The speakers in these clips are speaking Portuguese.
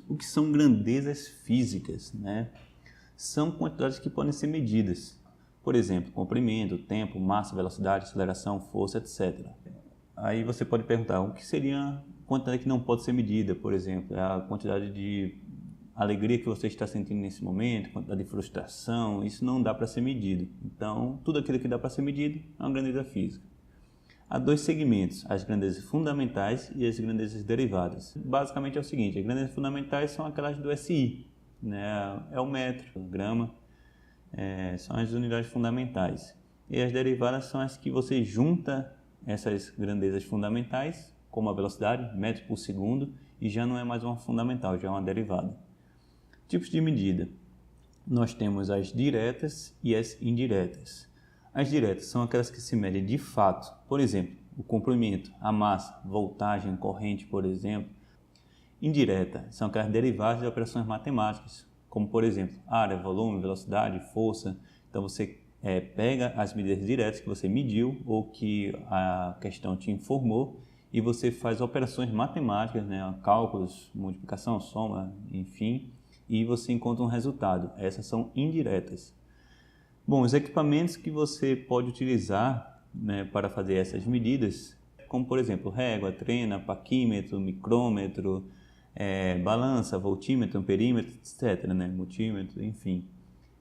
O que são grandezas físicas, né? São quantidades que podem ser medidas. Por exemplo, comprimento, tempo, massa, velocidade, aceleração, força, etc. Aí você pode perguntar, o que seria a quantidade que não pode ser medida? Por exemplo, a quantidade de alegria que você está sentindo nesse momento, quantidade de frustração, isso não dá para ser medido. Então, tudo aquilo que dá para ser medido é uma grandeza física. Há dois segmentos, as grandezas fundamentais e as grandezas derivadas. Basicamente é o seguinte, as grandezas fundamentais são aquelas do SI, né? É o metro, o grama, são as unidades fundamentais. E as derivadas são as que você junta essas grandezas fundamentais, como a velocidade, metros por segundo, e já não é mais uma fundamental, já é uma derivada. Tipos de medida. Nós temos as diretas e as indiretas. As diretas são aquelas que se medem de fato, por exemplo, o comprimento, a massa, voltagem, corrente, por exemplo. Indireta são aquelas derivadas de operações matemáticas, como por exemplo, área, volume, velocidade, força. Então você pega as medidas diretas que você mediu ou que a questão te informou e você faz operações matemáticas, né, cálculos, multiplicação, soma, enfim, e você encontra um resultado. Essas são indiretas. Bom, os equipamentos que você pode utilizar, né, para fazer essas medidas, como por exemplo régua, trena, paquímetro, micrômetro, balança, voltímetro, amperímetro, etc., né, multímetro, enfim.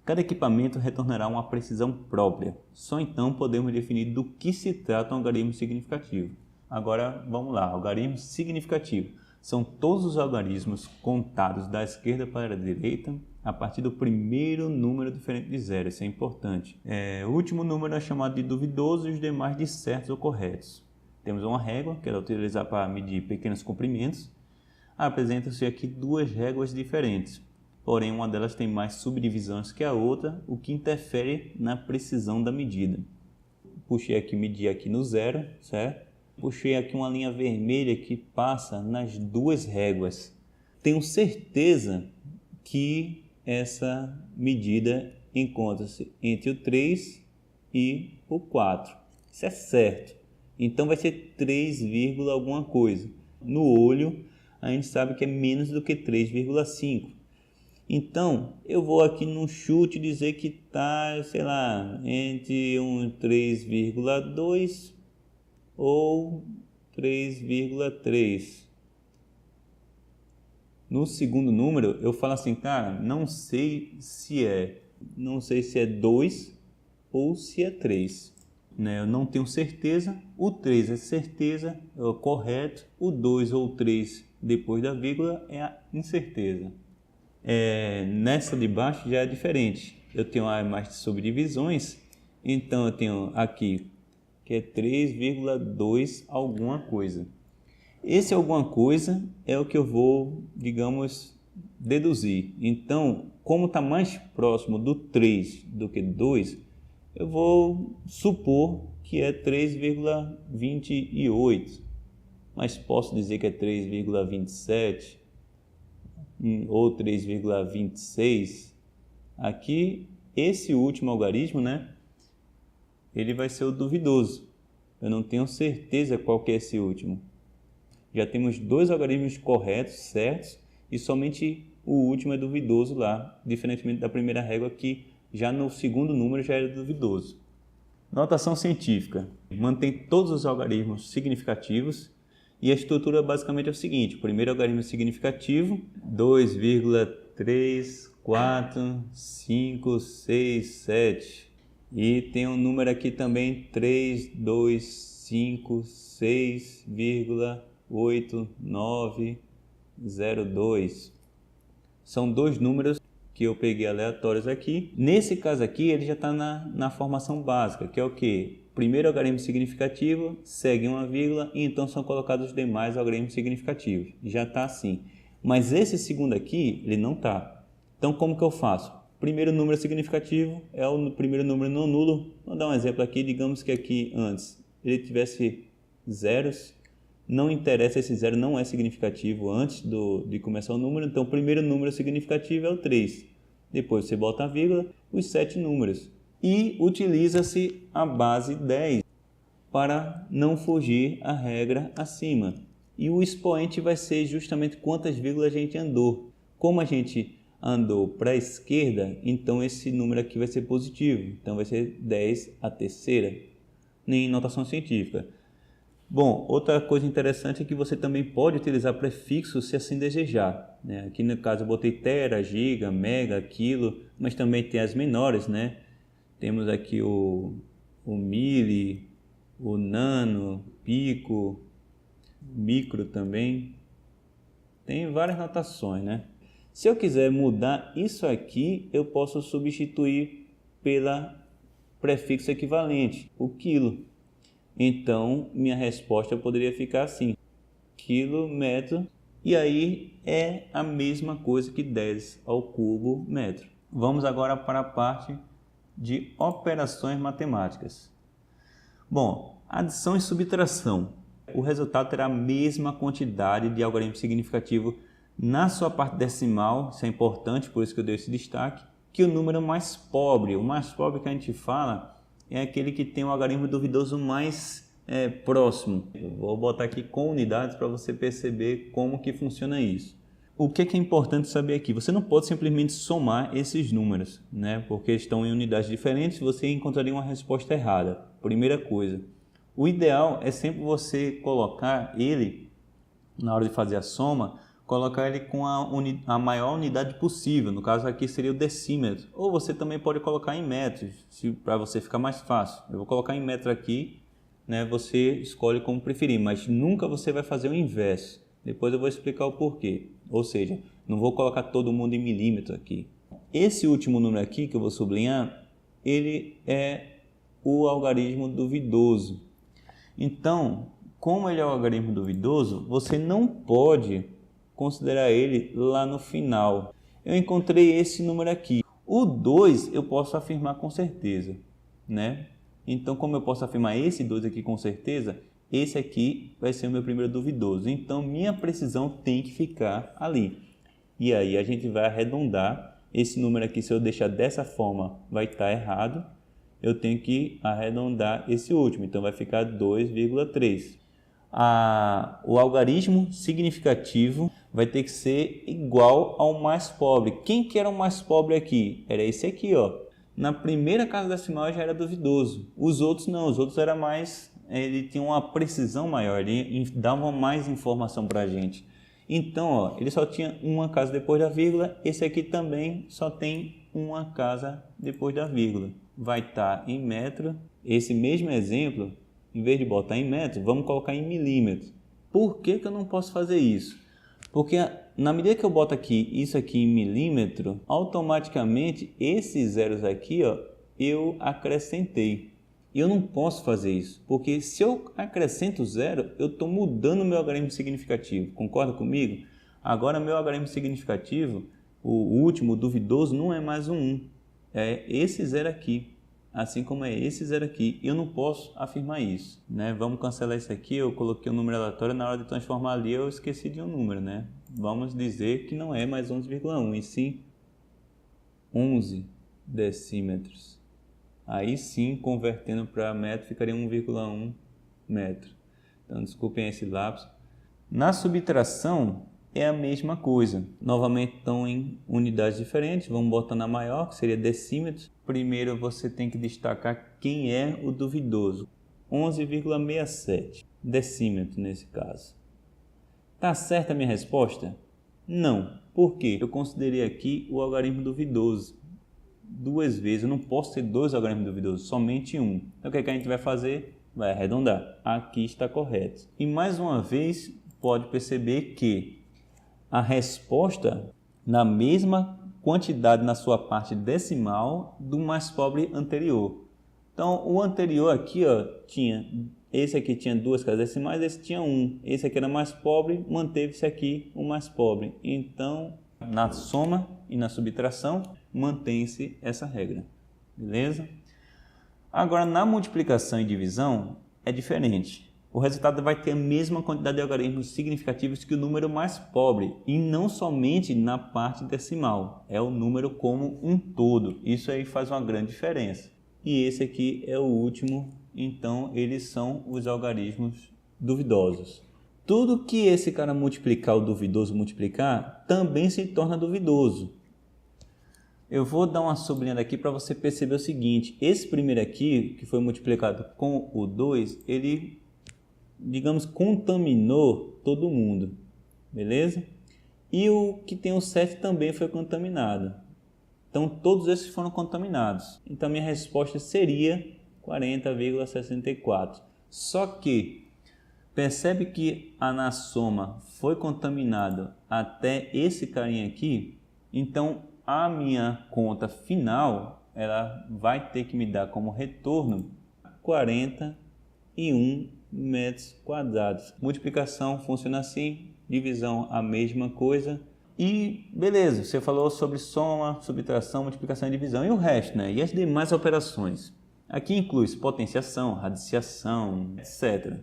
Cada equipamento retornará uma precisão própria. Só então podemos definir do que se trata um algarismo significativo. Agora vamos lá, algarismo significativo. São todos os algarismos contados da esquerda para a direita a partir do primeiro número diferente de zero, isso é importante. O último número é chamado de duvidoso e os demais de certos ou corretos. Temos uma régua, que ela é utilizada para medir pequenos comprimentos. Apresentam-se aqui duas réguas diferentes, porém uma delas tem mais subdivisões que a outra, o que interfere na precisão da medida. Puxei aqui, medi aqui no zero, certo? Puxei aqui uma linha vermelha que passa nas duas réguas. Tenho certeza que essa medida encontra-se entre o 3 e o 4. Isso é certo. Então vai ser 3, alguma coisa. No olho, a gente sabe que é menos do que 3,5. Então, eu vou aqui no chute dizer que está, sei lá, entre um 3,2 ou 3,3. No segundo número, eu falo assim, cara, não sei se é 2 ou se é 3. Né? Eu não tenho certeza. O 3 é certeza, é o correto. O 2 ou 3 depois da vírgula é a incerteza. Nessa de baixo já é diferente. Eu tenho mais subdivisões, então eu tenho aqui que é 3,2 alguma coisa. Esse alguma coisa é o que eu vou, digamos, deduzir. Então, como está mais próximo do 3 do que 2, eu vou supor que é 3,28. Mas posso dizer que é 3,27 ou 3,26. Aqui, esse último algarismo, né? Ele vai ser o duvidoso. Eu não tenho certeza qual que é esse último. Já temos dois algarismos corretos, certos, e somente o último é duvidoso lá, diferentemente da primeira régua que já no segundo número já era duvidoso. Notação científica. Mantém todos os algarismos significativos e a estrutura basicamente é o seguinte. O primeiro algarismo significativo, 2,3, 4, 5, 6, 7. E tem um número aqui também, 3, 2, 5, 6,8902. São dois números que eu peguei aleatórios aqui. Nesse caso aqui, ele já está na formação básica, que é o quê? Primeiro algarismo significativo, segue uma vírgula e então são colocados os demais algarismos significativos. Já está assim. Mas esse segundo aqui, ele não está. Então, como que eu faço? Primeiro número significativo é o primeiro número não nulo. Vou dar um exemplo aqui. Digamos que aqui antes ele tivesse zeros. Não interessa, esse zero não é significativo antes de começar o número. Então, o primeiro número significativo é o 3. Depois você bota a vírgula, os 7 números. E utiliza-se a base 10 para não fugir à regra acima. E o expoente vai ser justamente quantas vírgulas a gente andou. Como a gente andou para a esquerda, então esse número aqui vai ser positivo. Então vai ser 10 a terceira, em notação científica. Bom, outra coisa interessante é que você também pode utilizar prefixos se assim desejar, né? Aqui no caso eu botei tera, giga, mega, quilo, mas também tem as menores, né? Temos aqui o mili, o nano, pico, micro também. Tem várias notações, né? Se eu quiser mudar isso aqui, eu posso substituir pela prefixo equivalente, o quilo. Então, minha resposta poderia ficar assim, quilômetro, e aí é a mesma coisa que 10 ao cubo metro. Vamos agora para a parte de operações matemáticas. Bom, adição e subtração. O resultado terá a mesma quantidade de algarismo significativo na sua parte decimal, isso é importante, por isso que eu dei esse destaque, que o número mais pobre. O mais pobre que a gente fala é aquele que tem um algarismo duvidoso mais próximo. Eu vou botar aqui com unidades para você perceber como que funciona isso. O que é importante saber aqui? Você não pode simplesmente somar esses números, né? Porque estão em unidades diferentes, você encontraria uma resposta errada. Primeira coisa. O ideal é sempre você colocar ele, na hora de fazer a soma, colocar ele com a maior unidade possível, no caso aqui seria o decímetro, ou você também pode colocar em metros, para você ficar mais fácil. Eu vou colocar em metro aqui, né? Você escolhe como preferir, mas nunca você vai fazer o inverso. Depois eu vou explicar o porquê, ou seja, não vou colocar todo mundo em milímetro aqui. Esse último número aqui que eu vou sublinhar, ele é o algarismo duvidoso. Então, como ele é o algarismo duvidoso, você não pode considerar ele lá no final. Eu encontrei esse número aqui. O 2 eu posso afirmar com certeza, né? Então, como eu posso afirmar esse 2 aqui com certeza, esse aqui vai ser o meu primeiro duvidoso. Então, minha precisão tem que ficar ali. E aí a gente vai arredondar. Esse número aqui, se eu deixar dessa forma, vai estar errado. Eu tenho que arredondar esse último. Então, vai ficar 2,3. O algarismo significativo vai ter que ser igual ao mais pobre. Quem que era o mais pobre aqui? Era esse aqui, ó. Na primeira casa decimal já era duvidoso. Os outros não, os outros era mais, ele tinha uma precisão maior, ele dava mais informação para a gente. Então, ó, ele só tinha uma casa depois da vírgula, esse aqui também só tem uma casa depois da vírgula. Vai estar em metro. Esse mesmo exemplo, em vez de botar em metro, vamos colocar em milímetro. Por que que eu não posso fazer isso? Porque na medida que eu boto aqui isso aqui em milímetro, automaticamente esses zeros aqui, ó, eu acrescentei. E eu não posso fazer isso, porque se eu acrescento zero, eu estou mudando o meu algarismo significativo. Concorda comigo? Agora meu algarismo significativo, o último, o duvidoso, não é mais um 1. É esse zero aqui. Assim como é esse zero aqui, eu não posso afirmar isso, né? Vamos cancelar isso aqui, eu coloquei um número aleatório, na hora de transformar ali eu esqueci de um número, né? Vamos dizer que não é mais 11,1, e sim 11 decímetros. Aí sim, convertendo para metro, ficaria 1,1 metro. Então, desculpem esse lapso. Na subtração, é a mesma coisa. Novamente estão em unidades diferentes. Vamos botar na maior, que seria decímetros. Primeiro você tem que destacar quem é o duvidoso. 11,67 decímetros nesse caso. Tá certa a minha resposta? Não. Por quê? Eu considerei aqui o algarismo duvidoso duas vezes. Eu não posso ter dois algarismos duvidosos, somente um. Então o que a gente vai fazer? Vai arredondar. Aqui está correto. E mais uma vez, pode perceber que a resposta na mesma quantidade na sua parte decimal do mais pobre anterior. Então, o anterior aqui, ó, esse aqui tinha duas casas decimais, esse tinha um. Esse aqui era mais pobre, manteve-se aqui o mais pobre. Então, na soma e na subtração, mantém-se essa regra. Beleza? Agora, na multiplicação e divisão, é diferente. O resultado vai ter a mesma quantidade de algarismos significativos que o número mais pobre, e não somente na parte decimal, é o número como um todo. Isso aí faz uma grande diferença. E esse aqui é o último, então eles são os algarismos duvidosos. Tudo que esse cara multiplicar, o duvidoso multiplicar, também se torna duvidoso. Eu vou dar uma sublinhada aqui para você perceber o seguinte. Esse primeiro aqui, que foi multiplicado com o 2, ele, digamos, contaminou todo mundo. Beleza? E o que tem o 7 também foi contaminado. Então, todos esses foram contaminados. Então, minha resposta seria 40,64. Só que, percebe que na soma foi contaminado até esse carinha aqui? Então, a minha conta final, ela vai ter que me dar como retorno 41 metros quadrados. Multiplicação funciona assim, divisão a mesma coisa. E beleza, você falou sobre soma, subtração, multiplicação e divisão. E o resto, né? E as demais operações? Aqui inclui potenciação, radiciação, etc.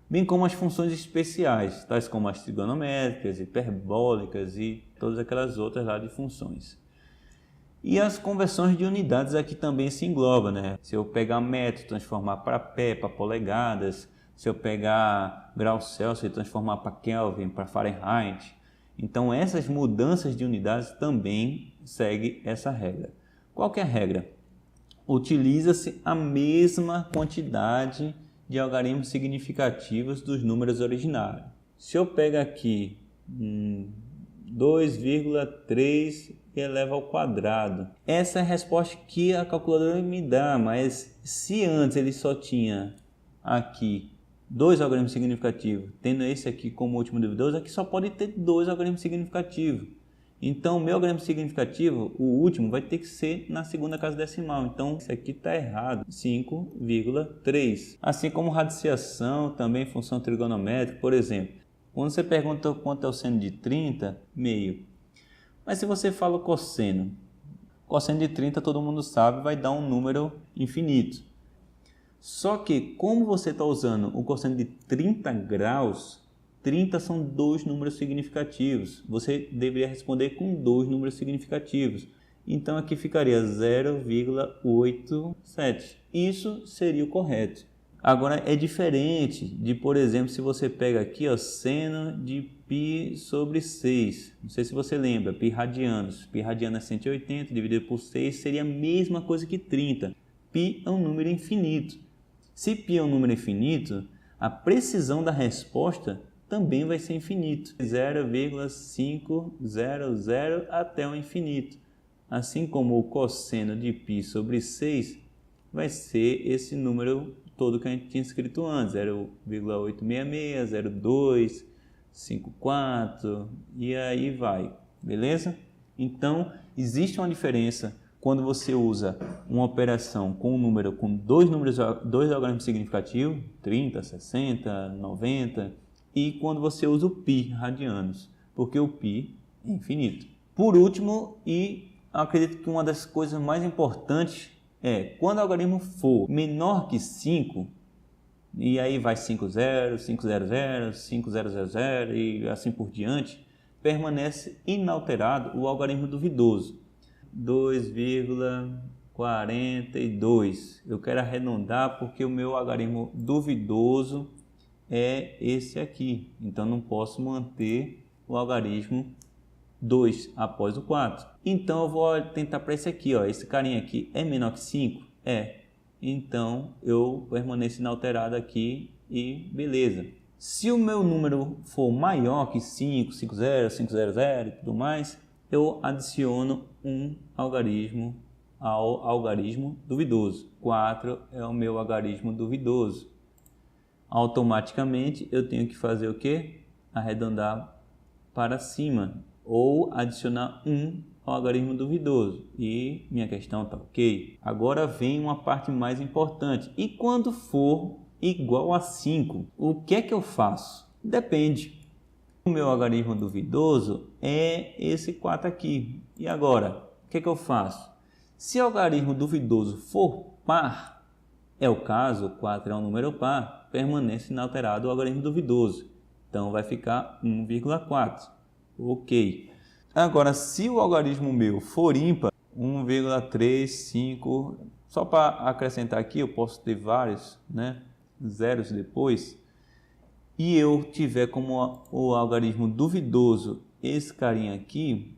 Bem como as funções especiais, tais como as trigonométricas, hiperbólicas e todas aquelas outras lá de funções. E as conversões de unidades aqui também se engloba, né? Se eu pegar metro e transformar para pé, para polegadas, se eu pegar grau Celsius e transformar para Kelvin, para Fahrenheit. Então essas mudanças de unidades também seguem essa regra. Qual que é a regra? Utiliza-se a mesma quantidade de algarismos significativos dos números originários. Se eu pego aqui 2,3 eleva ao quadrado, essa é a resposta que a calculadora me dá, mas se antes ele só tinha aqui 2 algarismos significativos, tendo esse aqui como último duvidoso, aqui só pode ter 2 algarismos significativos. Então, o meu algarismo significativo, o último, vai ter que ser na segunda casa decimal. Então, isso aqui está errado, 5,3. Assim como radiciação, também função trigonométrica, por exemplo. Quando você pergunta quanto é o seno de 30, meio. Mas se você fala o cosseno de 30, todo mundo sabe, vai dar um número infinito. Só que, como você está usando o cosseno de 30 graus, 30 são 2 números significativos. Você deveria responder com 2 números significativos. Então, aqui ficaria 0,87. Isso seria o correto. Agora, é diferente de, por exemplo, se você pega aqui, ó, seno de π sobre 6. Não sei se você lembra, π radianos. Π radiano é 180, dividido por 6 seria a mesma coisa que 30. Π é um número infinito. Se π é um número infinito, a precisão da resposta também vai ser infinito. 0,500 até o infinito. Assim como o cosseno de π sobre 6 vai ser esse número todo que a gente tinha escrito antes. 0,866, 0,2, 54 e aí vai. Beleza? Então, existe uma diferença quando você usa uma operação com um número com dois algarismos significativos, 30, 60, 90, e quando você usa o π radianos, porque o π é infinito. Por último, e acredito que uma das coisas mais importantes é, quando o algarismo for menor que 5, e aí vai 50, 500, 5000 e assim por diante, permanece inalterado o algarismo duvidoso. 2,42. Eu quero arredondar porque o meu algarismo duvidoso é esse aqui. Então, não posso manter o algarismo 2 após o 4. Então, eu vou tentar para esse aqui. Ó. Esse carinha aqui é menor que 5? É. Então, eu permaneço inalterado aqui e beleza. Se o meu número for maior que 5, 50, 500 e tudo mais, eu adiciono um algarismo ao algarismo duvidoso. 4 é o meu algarismo duvidoso. Automaticamente eu tenho que fazer o quê? Arredondar para cima ou adicionar 1 ao algarismo duvidoso. E minha questão está ok. Agora vem uma parte mais importante. E quando for igual a 5, o que é que eu faço? Depende. O meu algarismo duvidoso é esse 4 aqui. E agora, o que é que eu faço? Se o algarismo duvidoso for par, é o caso, 4 é um número par, permanece inalterado o algarismo duvidoso. Então, vai ficar 1,4. Ok. Agora, se o algarismo meu for ímpar, 1,35, só para acrescentar aqui, eu posso ter vários, né, zeros depois. e eu tiver como o algarismo duvidoso esse carinha aqui,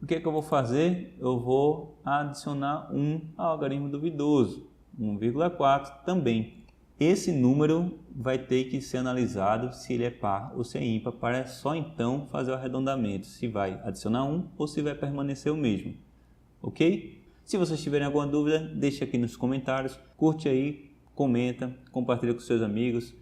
o que é que eu vou fazer? Eu vou adicionar 1 ao algarismo duvidoso, 1,4 também. Esse número vai ter que ser analisado se ele é par ou se é ímpar, para só então fazer o arredondamento, se vai adicionar 1 ou se vai permanecer o mesmo, ok? Se vocês tiverem alguma dúvida, deixe aqui nos comentários, curte aí, comenta, compartilha com seus amigos.